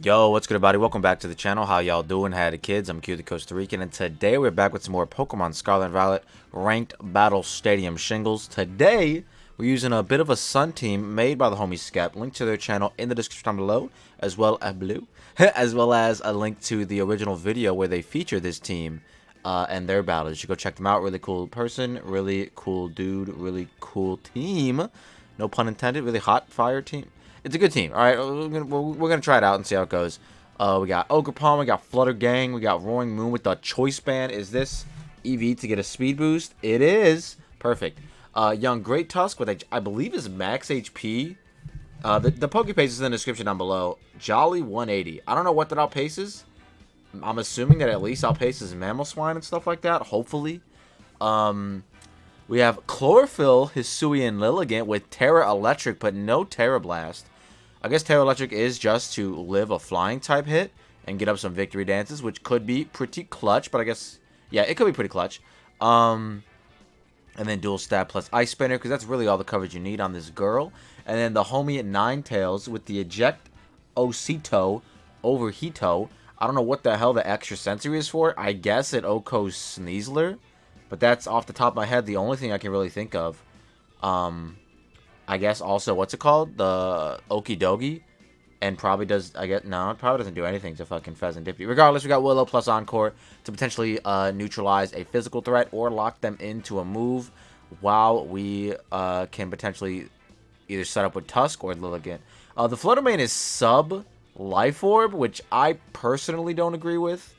Yo, what's good, everybody? Welcome back to the channel. How y'all doing? Howdy, kids? I'm Q, the Costa Rican, and today we're back with some more Pokemon Scarlet and Violet Ranked Battle Stadium shingles. Today, we're using a bit of a Sun team made by the homie Skepvt. Link to their channel in the description down below, as well as a link to the original video where they feature this team and their battles. You should go check them out. Really cool person, really cool dude, really cool team. No pun intended. Really hot fire team. It's a good team. All right, we're gonna try it out and see how it goes. We got Ogerpon, we got Flutter Gang, we got Roaring Moon with the Choice Band. Is this EV to get a speed boost? It is. Perfect. Young Great Tusk with I believe is max HP. The Pokepace is in the description down below. Jolly 180. I don't know what that outpaces. I'm assuming that at least outpaces Mammal Swine and stuff like that. Hopefully. We have Chlorophyll, Hisui, and Lilligant with Terra Electric, but no Terra Blast. I guess Terra Electric is just to live a flying type hit and get up some victory dances, which could be pretty clutch, but I guess, yeah, it could be pretty clutch. And then Dual Stab plus Ice Spinner, because that's really all the coverage you need on this girl. And then the homie at Ninetales with the Eject Osito over Hito. I don't know what the hell the extra sensory is for. I guess it Oko Sneasler. But that's off the top of my head the only thing I can really think of. I guess also, what's it called? The Okidogi. And probably does, no, it probably doesn't do anything to fucking Pheasant Dippy. Regardless, we got Willow plus Encore to potentially neutralize a physical threat or lock them into a move while we can potentially either set up with Tusk or Lilligant. The Flutter Mane is sub Life Orb, which I personally don't agree with.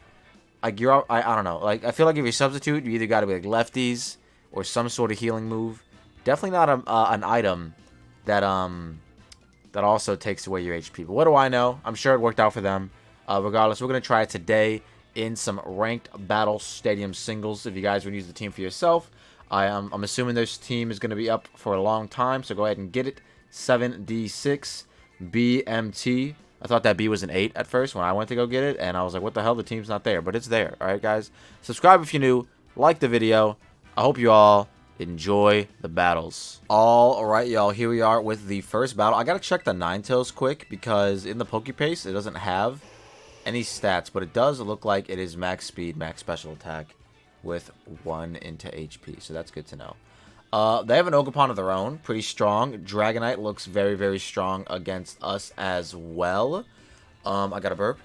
Like, I don't know. Like, I feel like if you substitute, you either got to be like lefties or some sort of healing move. Definitely not an item that that also takes away your HP. But what do I know? I'm sure it worked out for them. Regardless, we're gonna try it today in some ranked battle stadium singles. If you guys would use the team for yourself, I'm assuming this team is gonna be up for a long time. So go ahead and get it. 7D6 BMT. I thought that B was an 8 at first when I went to go get it, and I was like, what the hell, the team's not there, but it's there. Alright, guys? Subscribe if you're new, like the video. I hope you all enjoy the battles. Alright, y'all, here we are with the first battle. I gotta check the Ninetales quick, because in the Pokepace, it doesn't have any stats, but it does look like it is max speed, max special attack, with 1 into HP, so that's good to know. They have an Ogerpon of their own, pretty strong. Dragonite looks very, very strong against us as well. I got a burp.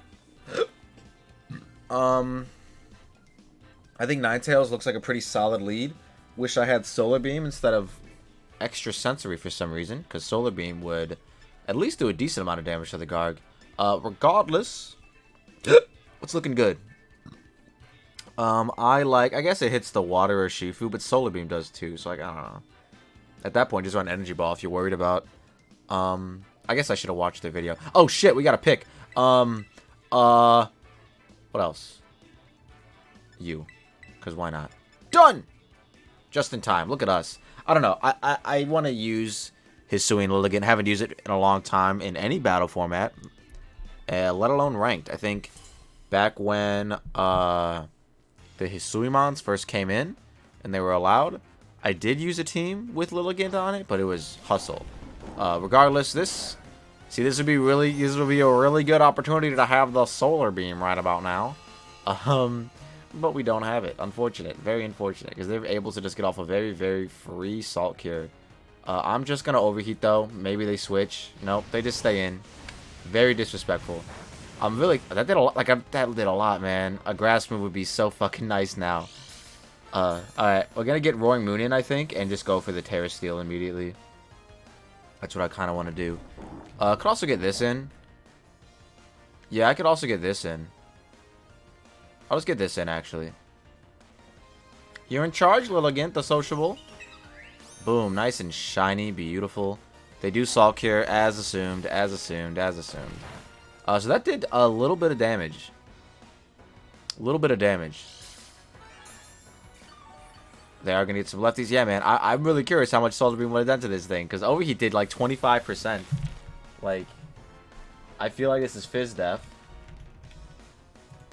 I think Ninetales looks like a pretty solid lead. Wish I had Solar Beam instead of Extra Sensory for some reason, because Solar Beam would at least do a decent amount of damage to the Garg. Regardless, what's looking good? I guess it hits the water or Shifu, but Solar Beam does too, so like, I don't know. At that point, just run Energy Ball if you're worried about. I guess I should have watched the video. Oh shit, we got to pick. What else? You. Because why not? Done! Just in time. Look at us. I don't know. I want to use Hisui and Lilligant. Haven't used it in a long time in any battle format. Let alone ranked. I think back when, the Hisuimons first came in and they were allowed, I did use a team with Lilligant on it, but it was hustle. Regardless, this would be a really good opportunity to have the Solar Beam right about now. But we don't have it. Unfortunate. Very unfortunate, because they're able to just get off a very, very free Salt Cure. I'm just gonna overheat though. Maybe they switch. Nope, they just stay in. Very disrespectful. I'm really, that did a lot, that did a lot, man. A grass move would be so fucking nice now. Alright, we're gonna get Roaring Moon in, I think, and just go for the Terra Steel immediately. That's what I kind of want to do. Could also get this in. Yeah, I could also get this in. I'll just get this in, actually. You're in charge, Lilligant, the sociable. Boom, nice and shiny, beautiful. They do Salt Cure, as assumed, as assumed, as assumed. So that did a little bit of damage. A little bit of damage. They are going to get some lefties. Yeah, man. I'm really curious how much Solar Beam would have done to this thing. Because Overheat did like 25%. Like, I feel like this is Fizz Death.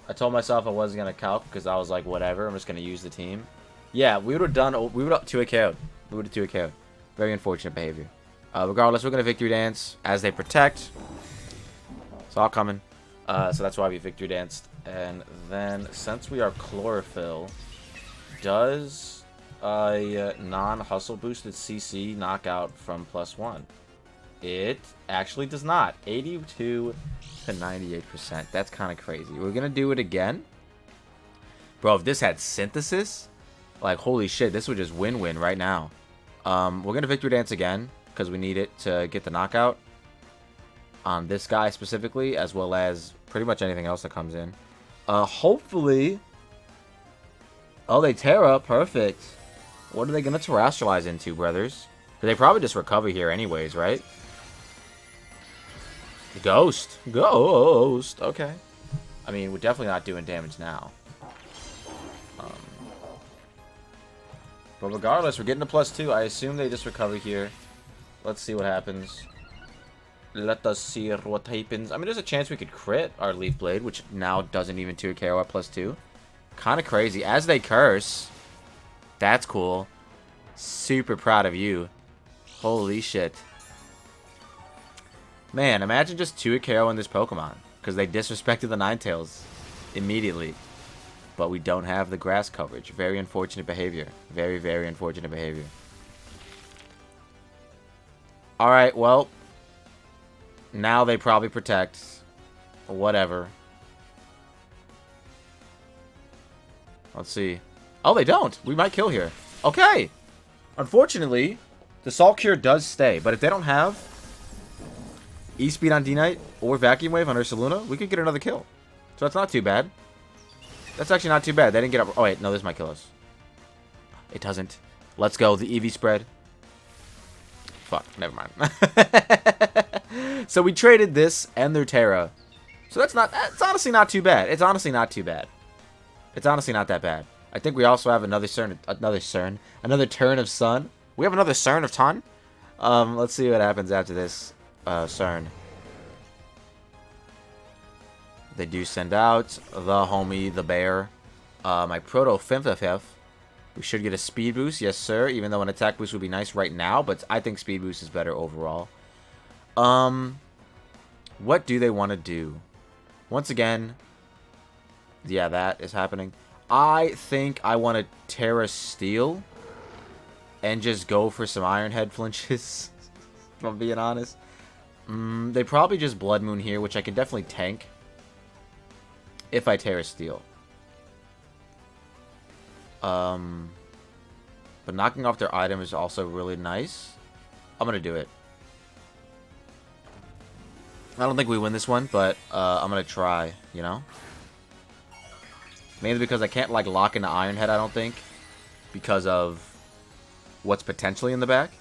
I told myself I wasn't going to calc because I was like, whatever. I'm just going to use the team. Yeah, we would have done... We would have 2 KO'd. We would have 2 KO'd. Very unfortunate behavior. Regardless, we're going to Victory Dance as they protect. It's all coming. So that's why we victory danced. And then, since we are chlorophyll, does a non-hustle boosted CC knockout from +1? It actually does not. 82 to 98%. That's kind of crazy. We're going to do it again. Bro, if this had synthesis, like, holy shit, this would just win-win right now. We're going to victory dance again because we need it to get the knockout on this guy specifically, as well as pretty much anything else that comes in. Hopefully... Oh, they tear up. Perfect. What are they going to terrestrialize into, brothers? They probably just recover here anyways, right? Ghost. Ghost. Okay. I mean, we're definitely not doing damage now. But regardless, we're getting a +2. I assume they just recover here. Let's see what happens. Let us see what happens. I mean, there's a chance we could crit our Leaf Blade, which now doesn't even 2 KO at +2. Kind of crazy. As they curse. That's cool. Super proud of you. Holy shit. Man, imagine just 2 KO in this Pokemon. Because they disrespected the Ninetales immediately. But we don't have the grass coverage. Very unfortunate behavior. Very, very unfortunate behavior. Alright, well. Now they probably protect. Whatever. Let's see. Oh, they don't. We might kill here. Okay. Unfortunately, the Salt Cure does stay. But if they don't have E-Speed on D-Knight or Vacuum Wave on Ursaluna, we could get another kill. So that's not too bad. That's actually not too bad. They didn't get up. Oh, wait. No, this might kill us. It doesn't. Let's go. The EV spread. Fuck. Never mind. So we traded this and their Terra. So that's not... It's honestly not too bad. It's honestly not too bad. It's honestly not that bad. I think we also have another turn of Sun. We have another Cern of Ton. Let's see what happens after this Cern. They do send out the homie, the bear. My Proto Fimfifif. We should get a speed boost, yes sir. Even though an attack boost would be nice right now, but I think speed boost is better overall. What do they want to do? Once again, yeah, that is happening. I think I want to Terra Steel and just go for some Iron Head flinches, if I'm being honest. They probably just Blood Moon here, which I can definitely tank if I Terra Steel. But knocking off their item is also really nice. I'm going to do it. I don't think we win this one, but I'm going to try, you know? Mainly because I can't, like, lock into Iron Head, I don't think. Because of what's potentially in the back.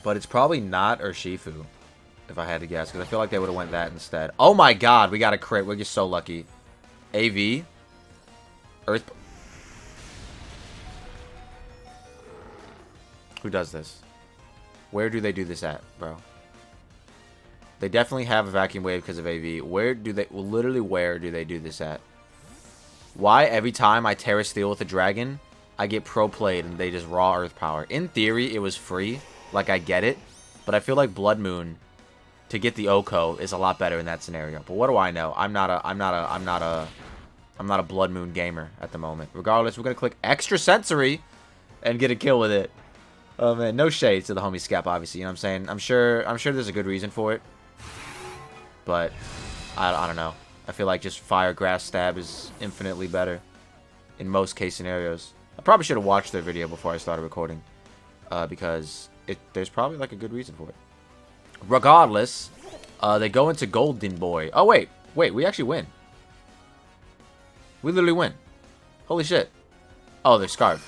But it's probably not Urshifu, if I had to guess. Because I feel like they would have went that instead. Oh my god, we got a crit. We're just so lucky. AV. Earth. Who does this? Where do they do this at, bro? They definitely have a Vacuum Wave because of AV. Where do they... Literally, where do they do this at? Why every time I Terra Steel with a dragon, I get Pro Played and they just raw Earth Power? In theory, it was free. Like, I get it. But I feel like Blood Moon to get the Oko is a lot better in that scenario. But what do I know? I'm not a Blood Moon gamer at the moment. Regardless, we're gonna click Extra Sensory and get a kill with it. Oh man, no shade to the homie Skepvt, obviously. You know what I'm saying? I'm sure there's a good reason for it. But I don't know. I feel like just Fire Grass Stab is infinitely better in most case scenarios. I probably should have watched their video before I started recording, because there's probably like a good reason for it. Regardless, they go into Golden Boy. Oh wait, we actually win. We literally win. Holy shit. Oh, they're Scarf.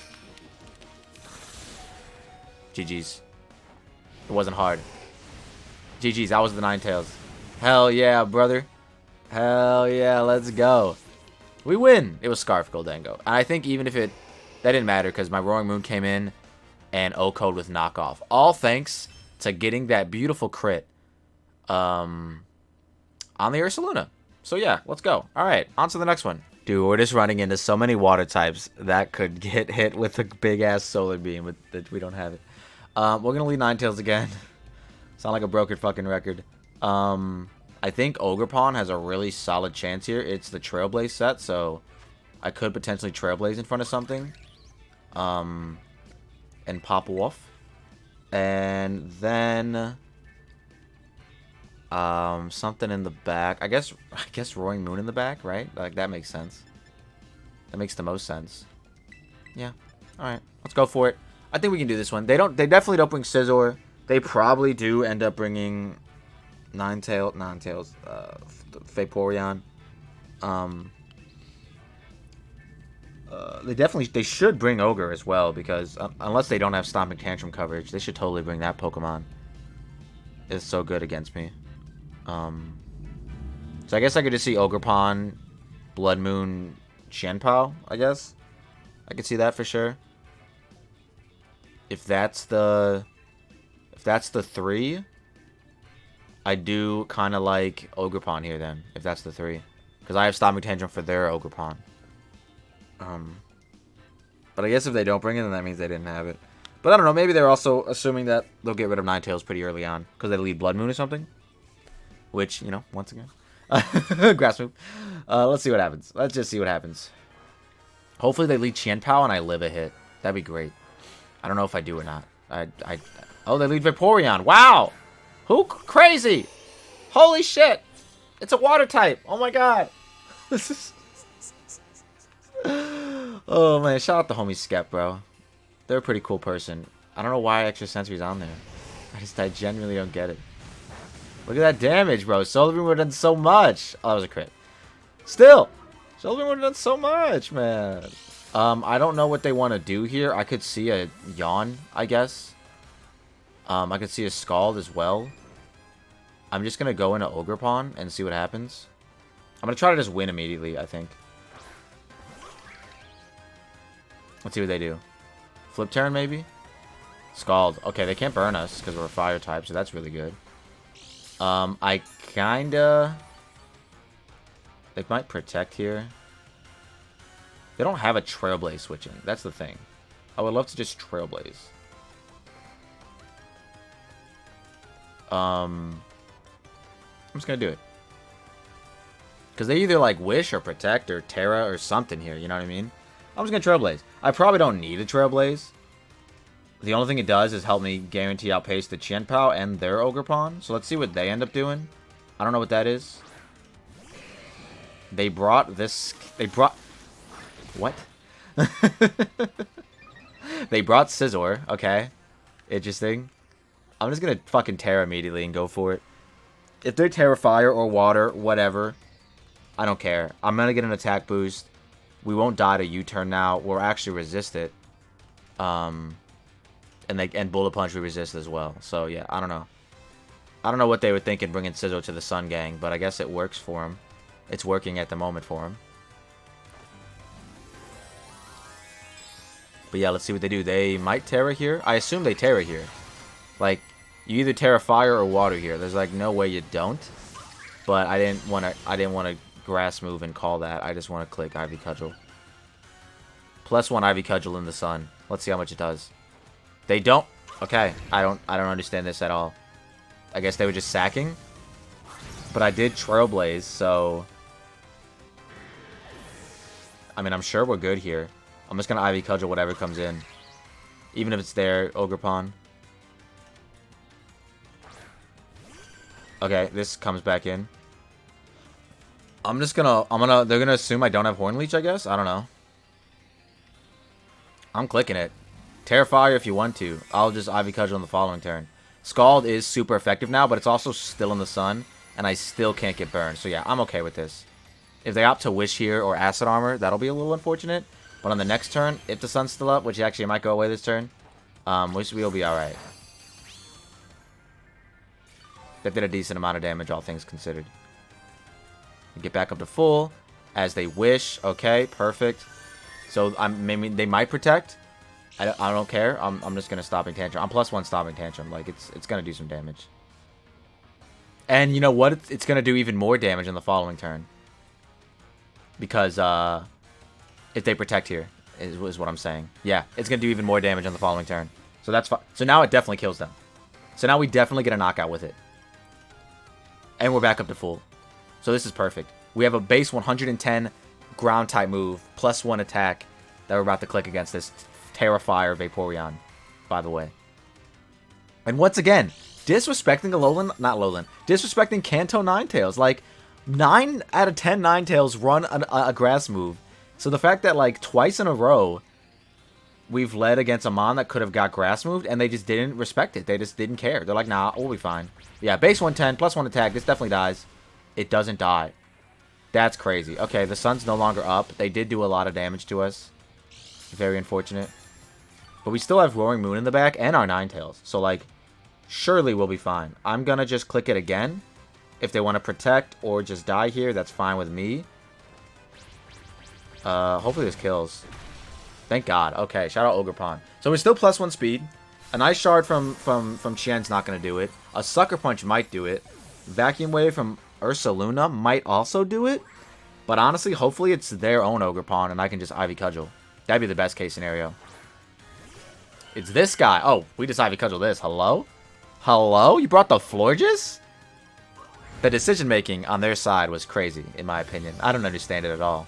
GG's. It wasn't hard. GG's, that was the Ninetales. Hell yeah, brother. Hell yeah, let's go. We win. It was Scarf Goldango. And I think even if that didn't matter because my Roaring Moon came in and O-Code with knockoff. All thanks to getting that beautiful crit on the Ursaluna. So yeah, let's go. All right, on to the next one. Dude, we're just running into so many water types that could get hit with a big-ass Solar Beam, but we don't have it. We're going to lead Ninetales again. Sound like a broken fucking record. I think Ogerpon has a really solid chance here. It's the Trailblaze set, so I could potentially Trailblaze in front of something. And pop off. And then something in the back. I guess Roaring Moon in the back, right? Like, that makes sense. That makes the most sense. Yeah. Alright. Let's go for it. I think we can do this one. They definitely don't bring Scizor. They probably do end up bringing Ninetales, Vaporeon. They should bring Ogre as well, because unless they don't have Stomping Tantrum coverage, they should totally bring that Pokemon. It's so good against me. So I guess I could just see Ogerpon, Blood Moon, Qianpao, I guess. I could see that for sure. If that's the 3, I do kind of like Ogerpon here then, if that's the 3. Because I have Stomping Tantrum for their Ogerpon. But I guess if they don't bring it, then that means they didn't have it. But I don't know, maybe they're also assuming that they'll get rid of Ninetales pretty early on. Because they lead Blood Moon or something. Which, you know, once again. Grass move. Let's see what happens. Let's just see what happens. Hopefully they lead Qianpao and I live a hit. That'd be great. I don't know if I do or not. Oh, they lead Vaporeon. Wow! Who crazy? Holy shit! It's a water type. Oh my god. Oh man, shout out to homie Skepvt, bro. They're a pretty cool person. I don't know why Extra Sensory's on there. I genuinely don't get it. Look at that damage, bro. Solar Beam would have done so much. Oh, that was a crit. Still, Solar Beam would have done so much, man. I don't know what they want to do here. I could see a Yawn, I guess. I could see a Scald as well. I'm just going to go into Ogerpon and see what happens. I'm going to try to just win immediately, I think. Let's see what they do. Flip turn, maybe? Scald. Okay, they can't burn us because we're a fire type, so that's really good. I kinda... They might protect here. They don't have a Trailblaze switch in. That's the thing. I would love to just Trailblaze. I'm just gonna do it. Because they either like Wish or Protect or Terra or something here, you know what I mean? I'm just gonna Trailblaze. I probably don't need a Trailblaze. The only thing it does is help me guarantee outpace the Qianpao and their Ogerpon. So let's see what they end up doing. I don't know what that is. They brought this... They brought... What? They brought Scizor. Okay. Interesting. I'm just gonna fucking Terra immediately and go for it. If they're Terra Fire or Water, whatever, I don't care. I'm gonna get an attack boost. We won't die to U-turn now. We'll actually resist it. And Bullet Punch we resist as well. So yeah, I don't know. I don't know what they were thinking bringing Scizor to the Sun Gang, but I guess it works for him. It's working at the moment for him. But yeah, let's see what they do. They might Terra here. I assume they Terra here. Like, you either Terra Fire or Water here. There's like no way you don't. But I didn't want to Grass move and call that. I just want to click Ivy Cudgel. +1 Ivy Cudgel in the Sun. Let's see how much it does. They don't. Okay, I don't understand this at all. I guess they were just sacking. But I did Trailblaze, so I mean, I'm sure we're good here. I'm just gonna Ivy Cudgel whatever comes in, even if it's their Ogerpon. Okay, this comes back in. They're gonna assume I don't have Horn Leech, I guess? I don't know. I'm clicking it. Terra Fire if you want to. I'll just Ivy Cudgel on the following turn. Scald is super effective now, but it's also still in the sun, and I still can't get burned. So yeah, I'm okay with this. If they opt to Wish here or Acid Armor, that'll be a little unfortunate. But on the next turn, if the sun's still up, which actually might go away this turn, Wish will be alright. That did a decent amount of damage, all things considered. Get back up to full as they Wish. Okay, perfect. So maybe they might protect. I don't care. I'm just gonna Stomping Tantrum. I'm +1 Stomping Tantrum. Like it's gonna do some damage. And you know what? It's gonna do even more damage in the following turn. Because if they protect here is what I'm saying. Yeah, it's gonna do even more damage on the following turn. So that's fine. So now it definitely kills them. So now we definitely get a knockout with it. And we're back up to full. So this is perfect. We have a base 110 ground type move, +1 attack that we're about to click against this Terrifier Vaporeon, by the way. And once again, disrespecting disrespecting Kanto Ninetales. Like, 9 out of 10 Ninetales run a grass move. So the fact that, like, twice in a row, we've led against a Mon that could have got grass moved, and they just didn't respect it. They just didn't care. They're like, nah, we'll be fine. Yeah, base 110, +1 attack. This definitely dies. It doesn't die. That's crazy. Okay, the sun's no longer up. They did do a lot of damage to us. Very unfortunate. But we still have Roaring Moon in the back and our Ninetales. So, like, surely we'll be fine. I'm going to just click it again. If they want to protect or just die here, that's fine with me. Hopefully this kills. Thank God. Okay, shout out Ogerpon. So we're still +1 speed. A nice shard from Qian's not going to do it. A Sucker Punch might do it. Vacuum Wave from Ursaluna might also do it. But honestly, hopefully it's their own Ogerpon and I can just Ivy Cudgel. That'd be the best case scenario. It's this guy. Oh, we just Ivy Cudgel this. Hello? Hello? You brought the Florges? The decision making on their side was crazy, in my opinion. I don't understand it at all.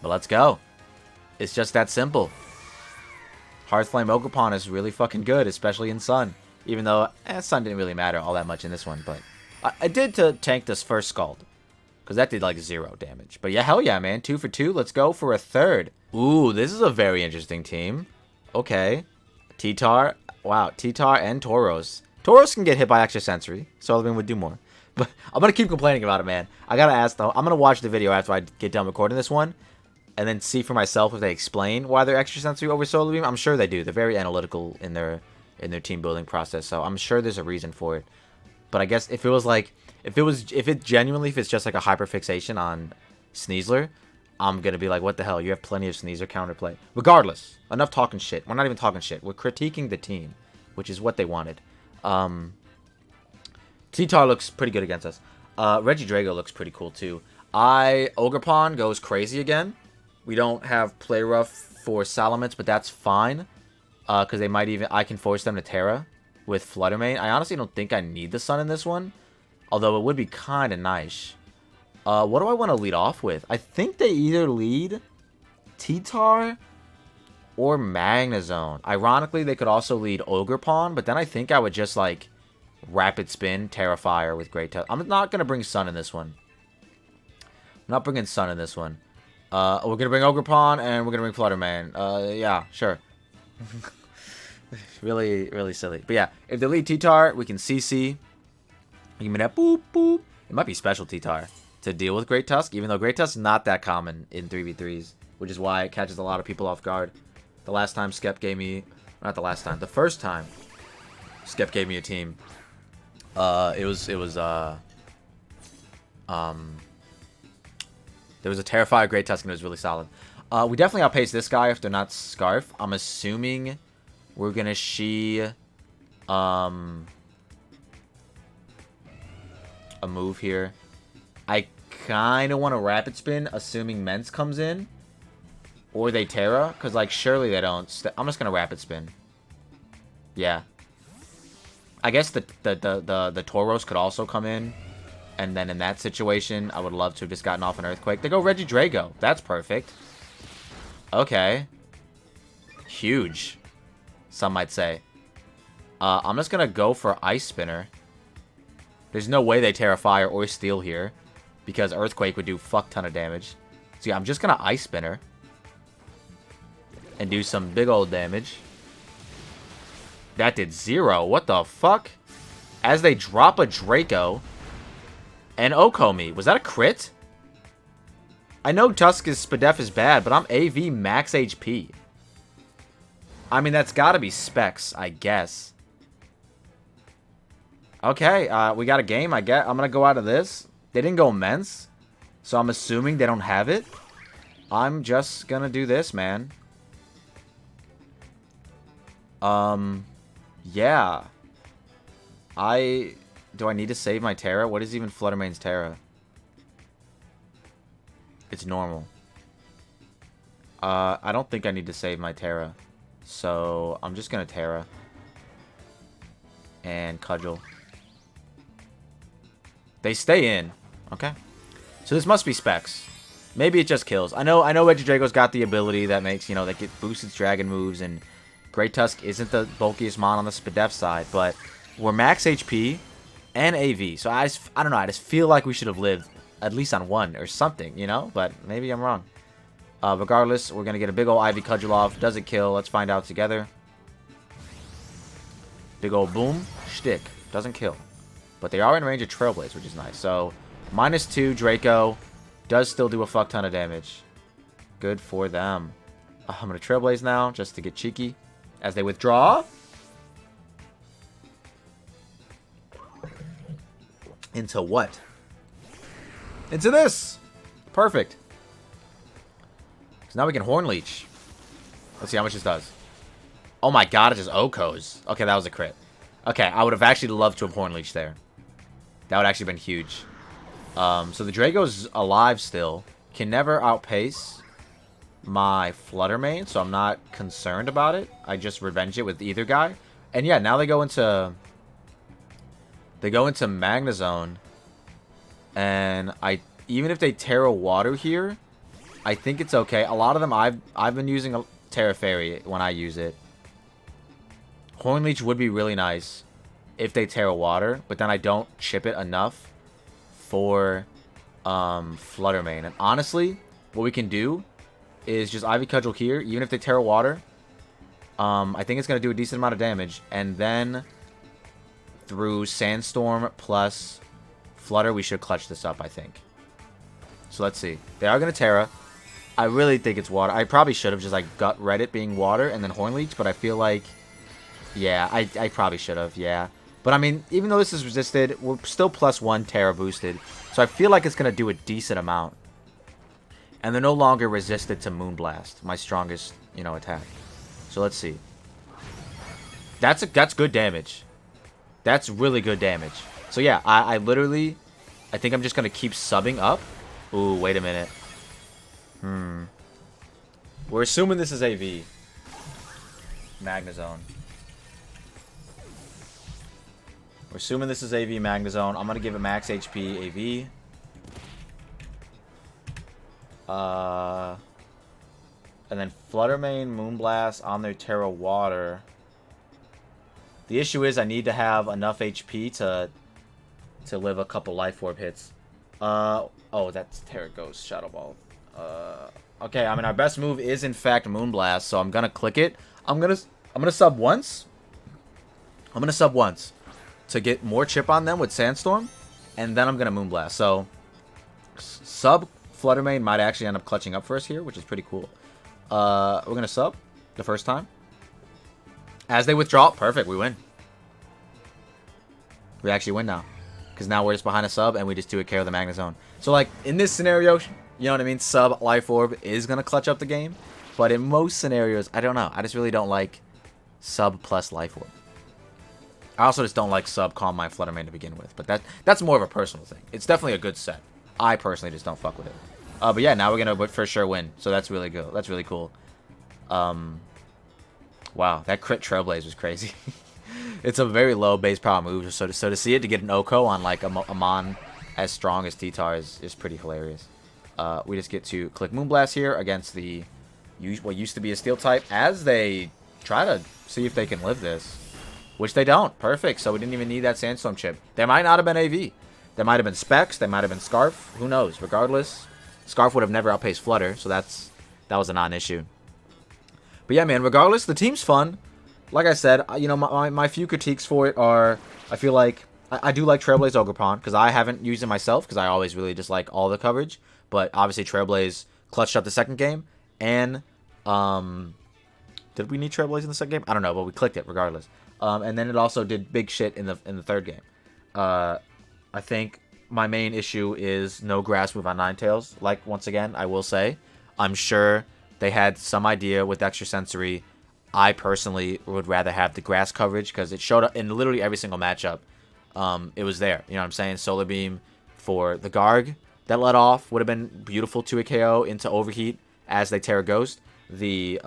But let's go. It's just that simple. Hearthflame Ogerpon is really fucking good, especially in Sun. Even though Sun didn't really matter all that much in this one, but I did to tank this first Scald. Because that did like 0 damage. But yeah, hell yeah, man. 2 for 2. Let's go for a third. Ooh, this is a very interesting team. Okay. T-Tar. Wow, T-Tar and Tauros. Tauros can get hit by Extra Sensory. Sullivan would do more. But I'm going to keep complaining about it, man. I got to ask, though. I'm going to watch the video after I get done recording this one. And then see for myself if they explain why they're Extra Sensory over Solar Beam. I'm sure they do. They're very analytical in their team building process. So I'm sure there's a reason for it. But I guess if it was like... If it's just like a hyperfixation on Sneasler, I'm going to be like, what the hell? You have plenty of Sneasler counterplay. Regardless, enough talking shit. We're not even talking shit. We're critiquing the team, which is what they wanted. T-Tar looks pretty good against us. Regidrago looks pretty cool too. Ogerpon goes crazy again. We don't have Play Rough for Salamence, but that's fine. Because they might even... I can force them to Terra with Fluttermane. I honestly don't think I need the Sun in this one. Although it would be kind of nice. What do I want to lead off with? I think they either lead T-Tar or Magnezone. Ironically, they could also lead Ogerpon, but then I think I would just, like, Rapid Spin, Terrifier with Great Tusk. I'm not going to bring Sun in this one. I'm not bringing Sun in this one. We're going to bring Ogerpon, and we're going to bring Fluttermane. Yeah, sure. Really, really silly. But yeah, if they lead T-Tar, we can CC. Give me that boop, boop. It might be special T-Tar to deal with Great Tusk, even though Great Tusk is not that common in 3v3s, which is why it catches a lot of people off guard. The last time Skepvt gave me... Not the last time. The first time Skepvt gave me a team, there was a Terrifier Great Tusk and it was really solid. We definitely outpace this guy if they're not Scarf. I'm assuming we're gonna a move here. I kind of want to Rapid Spin, assuming Mence comes in. Or they Terra, because, like, surely they don't. I'm just going to Rapid Spin. Yeah. I guess the Tauros could also come in. And then in that situation, I would love to have just gotten off an Earthquake. They go Regidrago. That's perfect. Okay. Huge. Some might say. I'm just going to go for Ice Spinner. There's no way they Terrifier or Steel here. Because Earthquake would do fuck ton of damage. So yeah, I'm just going to Ice Spinner. And do some big old damage. That did 0. What the fuck? As they drop a Draco. And Okomi. Was that a crit? I know Tusk's Spadef is bad, but I'm AV max HP. I mean, that's gotta be Specs, I guess. Okay, we got a game, I guess. I'm gonna go out of this. They didn't go Immense. So I'm assuming they don't have it. I'm just gonna do this, man. Yeah. Do I need to save my Terra? What is even Fluttermane's Terra? It's normal. I don't think I need to save my Terra. So, I'm just gonna Terra. And Cudgel. They stay in. Okay. So this must be specs. Maybe it just kills. I know Regidrago's got the ability that makes, you know, that get boosts its dragon moves, and Great Tusk isn't the bulkiest mon on the Skepvt side, but we're max HP and AV. So I don't know, I just feel like we should have lived at least on one or something, you know? But maybe I'm wrong. Regardless, we're going to get a big ol' Ivy Cudgel off. Does it kill? Let's find out together. Big ol' boom. Shtick. Doesn't kill. But they are in range of Trailblaze, which is nice. So, -2 Draco. Does still do a fuck ton of damage. Good for them. I'm going to Trailblaze now, just to get cheeky. As they withdraw. Into what? Into this! Perfect. So now we can Horn Leech. Let's see how much this does. Oh my god, it just Okos. Okay, that was a crit. Okay, I would have actually loved to have Horn Leech there. That would actually been huge. So the Draco's alive still. Can never outpace my Flutter Mane, so I'm not concerned about it. I just revenge it with either guy. And yeah, now they go into Magnezone. And even if they Terra Water here, I think it's okay. A lot of them I've been using a Terra Fairy when I use it. Horn Leech would be really nice if they Terra Water, but then I don't chip it enough for Flutter Mane. And honestly, what we can do is just Ivy Cudgel here, even if they Terra Water. I think it's going to do a decent amount of damage. And then through Sandstorm plus Flutter, we should clutch this up, I think. So let's see. They are going to Terra. I really think it's water. I probably should have just like gut read it being water and then Horn Leech, but I feel like, yeah, I probably should have, yeah. But I mean, even though this is resisted, we're still +1 Terra boosted. So I feel like it's going to do a decent amount. And they're no longer resisted to Moonblast, my strongest, you know, attack. So let's see. That's good damage. That's really good damage. So yeah, I think I'm just going to keep subbing up. Ooh, wait a minute. We're assuming this is AV. Magnezone. We're assuming this is AV Magnezone. I'm going to give it max HP AV. And then Flutter Mane, Moonblast on their Terra Water. The issue is I need to have enough HP to live a couple Life Orb hits. Oh, that's Terra Ghost, Shadow Ball. Okay, I mean our best move is in fact Moonblast, so I'm gonna click it. I'm gonna sub once. I'm gonna sub once to get more chip on them with Sandstorm, and then I'm gonna Moonblast. So sub Flutter Mane might actually end up clutching up for us here, which is pretty cool. We're gonna sub the first time. As they withdraw, perfect, we win. We actually win now. Because now we're just behind a sub and we just do a care of the Magnezone. So like in this scenario, you know what I mean? Sub Life Orb is going to clutch up the game. But in most scenarios, I don't know. I just really don't like sub plus Life Orb. I also just don't like sub Calm Mind Flutter Mane to begin with. But that's more of a personal thing. It's definitely a good set. I personally just don't fuck with it. But yeah, now we're going to for sure win. So that's really good. That's really cool. Wow, that crit Trailblaze was crazy. It's a very low base power move, so to see it to get an Oko on like a mon as strong as T-Tar is pretty hilarious. We just get to click Moonblast here against the what used to be a Steel type as they try to see if they can live this, which they don't. Perfect. So we didn't even need that Sandstorm chip. There might not have been AV. There might have been Specs. There might have been Scarf. Who knows? Regardless, Scarf would have never outpaced Flutter, so that was a non-issue. But yeah, man. Regardless, the team's fun. Like I said, you know, my few critiques for it are, I feel like, I do like Trailblaze Ogerpon, because I haven't used it myself, because I always really just like all the coverage, but obviously Trailblaze clutched up the second game, and, did we need Trailblaze in the second game? I don't know, but we clicked it regardless. And then it also did big shit in the third game. I think my main issue is no grass move on Ninetales. Like, once again, I will say, I'm sure they had some idea with Extrasensory. I personally would rather have the grass coverage because it showed up in literally every single matchup. It was there. You know what I'm saying? Solar Beam for the Garg that let off would have been beautiful to a KO into Overheat as they Terra Ghost. The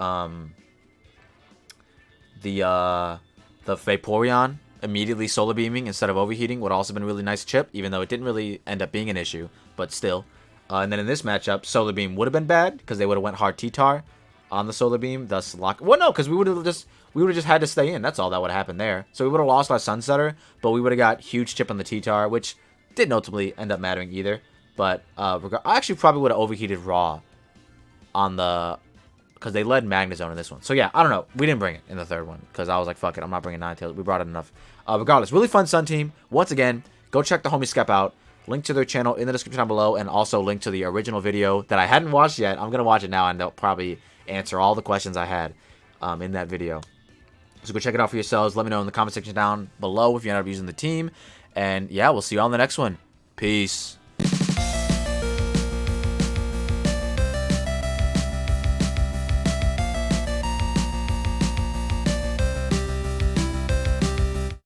Vaporeon immediately solar beaming instead of overheating would also been a really nice chip, even though it didn't really end up being an issue, but still. And then in this matchup, solar beam would have been bad because they would have went hard T-Tar on the solar beam, thus lock. Well, no, because we would have just had to stay in. That's all that would have happened there. So we would have lost our Sunsetter, but we would have got huge chip on the T-Tar, which didn't ultimately end up mattering either. But I actually probably would have overheated Raw on the, because they led Magnezone in this one. So yeah, I don't know. We didn't bring it in the third one because I was like, fuck it, I'm not bringing Ninetales. We brought it enough. Regardless, really fun Sun team. Once again, go check the homie Skep out. Link to their channel in the description down below, and also link to the original video that I hadn't watched yet. I'm gonna watch it now, and they'll probably answer all the questions I had in that video. So go check it out for yourselves. Let me know in the comment section down below if you end up using the team. And yeah, we'll see you on the next one. Peace.